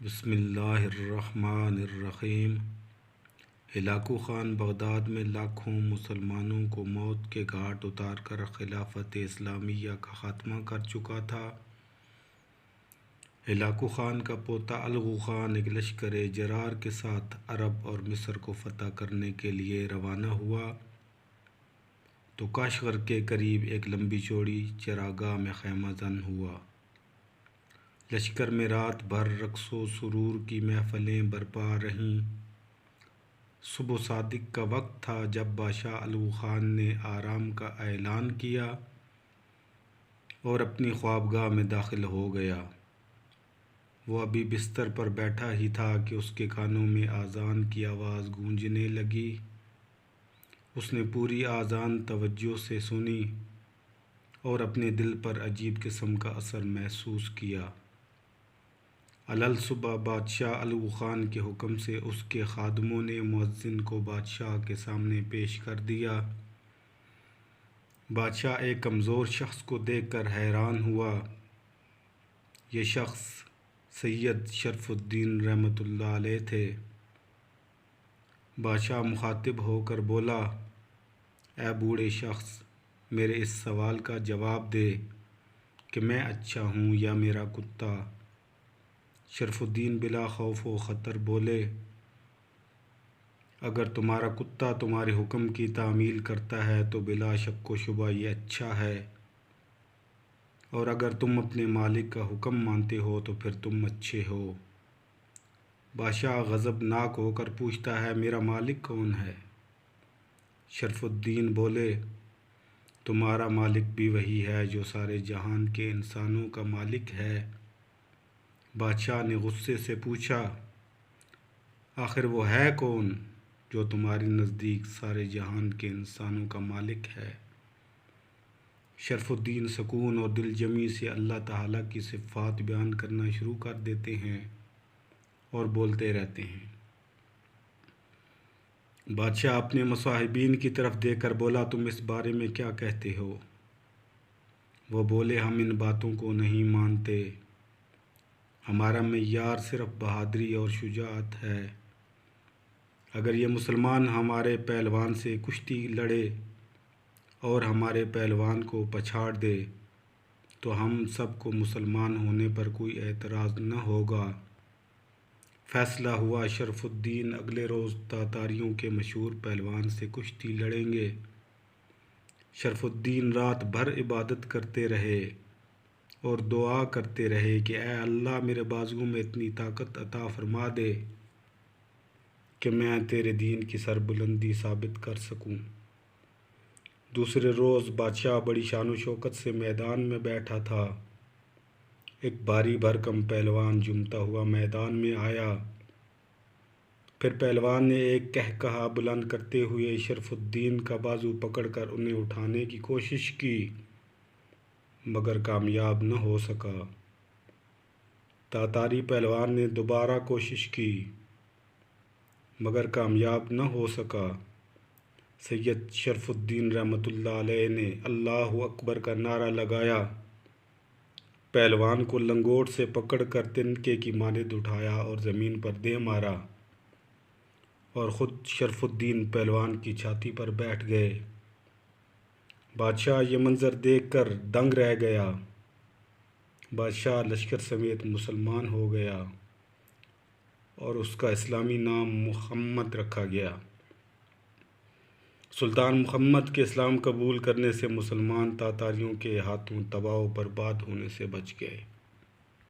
بسم اللہ الرحمن الرحیم۔ ہلاکو خان بغداد میں لاکھوں مسلمانوں کو موت کے گھاٹ اتار کر خلافت اسلامیہ کا خاتمہ کر چکا تھا۔ ہلاکو خان کا پوتا الغو خان ایک لشکر جرار کے ساتھ عرب اور مصر کو فتح کرنے کے لیے روانہ ہوا تو کاشغر کے قریب ایک لمبی چوڑی چراگاہ میں خیمہ زن ہوا۔ لشکر میں رات بھر رقص و سرور کی محفلیں برپا رہیں۔ صبح صادق کا وقت تھا جب بادشاہ الغو خان نے آرام کا اعلان کیا اور اپنی خوابگاہ میں داخل ہو گیا۔ وہ ابھی بستر پر بیٹھا ہی تھا کہ اس کے کانوں میں اذان کی آواز گونجنے لگی۔ اس نے پوری اذان توجہ سے سنی اور اپنے دل پر عجیب قسم کا اثر محسوس کیا۔ صبح بادشاہ الغو خان کے حکم سے اس کے خادموں نے مؤذن کو بادشاہ کے سامنے پیش کر دیا۔ بادشاہ ایک کمزور شخص کو دیکھ کر حیران ہوا۔ یہ شخص سید شرف الدین رحمۃ اللہ علیہ تھے۔ بادشاہ مخاطب ہو کر بولا، اے بوڑھے شخص، میرے اس سوال کا جواب دے کہ میں اچھا ہوں یا میرا کتا؟ شرف الدین بلا خوف و خطر بولے، اگر تمہارا کتا تمہارے حکم کی تعمیل کرتا ہے تو بلا شک و شبہ یہ اچھا ہے، اور اگر تم اپنے مالک کا حکم مانتے ہو تو پھر تم اچھے ہو۔ بادشاہ غضبناک ہو کر پوچھتا ہے، میرا مالک کون ہے؟ شرف الدین بولے، تمہارا مالک بھی وہی ہے جو سارے جہان کے انسانوں کا مالک ہے۔ بادشاہ نے غصے سے پوچھا، آخر وہ ہے کون جو تمہارے نزدیک سارے جہان کے انسانوں کا مالک ہے؟ شرف الدین سکون اور دل جمی سے اللہ تعالیٰ کی صفات بیان کرنا شروع کر دیتے ہیں اور بولتے رہتے ہیں۔ بادشاہ اپنے مصاحبین کی طرف دیکھ کر بولا، تم اس بارے میں کیا کہتے ہو؟ وہ بولے، ہم ان باتوں کو نہیں مانتے، ہمارا معیار صرف بہادری اور شجاعت ہے۔ اگر یہ مسلمان ہمارے پہلوان سے کشتی لڑے اور ہمارے پہلوان کو پچھاڑ دے تو ہم سب کو مسلمان ہونے پر کوئی اعتراض نہ ہوگا۔ فیصلہ ہوا، شرف الدین اگلے روز تاتاریوں کے مشہور پہلوان سے کشتی لڑیں گے۔ شرف الدین رات بھر عبادت کرتے رہے اور دعا کرتے رہے کہ اے اللہ، میرے بازوؤں میں اتنی طاقت عطا فرما دے کہ میں تیرے دین کی سربلندی ثابت کر سکوں۔ دوسرے روز بادشاہ بڑی شان و شوکت سے میدان میں بیٹھا تھا۔ ایک بھاری بھرکم پہلوان جمتا ہوا میدان میں آیا۔ پھر پہلوان نے ایک قہقہا بلند کرتے ہوئے شرف الدین کا بازو پکڑ کر انہیں اٹھانے کی کوشش کی مگر کامیاب نہ ہو سکا۔ تاتاری پہلوان نے دوبارہ کوشش کی مگر کامیاب نہ ہو سکا۔ سید شرف الدین رحمۃ اللہ علیہ نے اللہ اکبر کا نعرہ لگایا، پہلوان کو لنگوٹ سے پکڑ کر تنکے کی مانند اٹھایا اور زمین پر دے مارا اور خود شرف الدین پہلوان کی چھاتی پر بیٹھ گئے۔ بادشاہ یہ منظر دیکھ کر دنگ رہ گیا۔ بادشاہ لشکر سمیت مسلمان ہو گیا اور اس کا اسلامی نام محمد رکھا گیا۔ سلطان محمد کے اسلام قبول کرنے سے مسلمان تاتاریوں کے ہاتھوں تباہ و برباد ہونے سے بچ گئے۔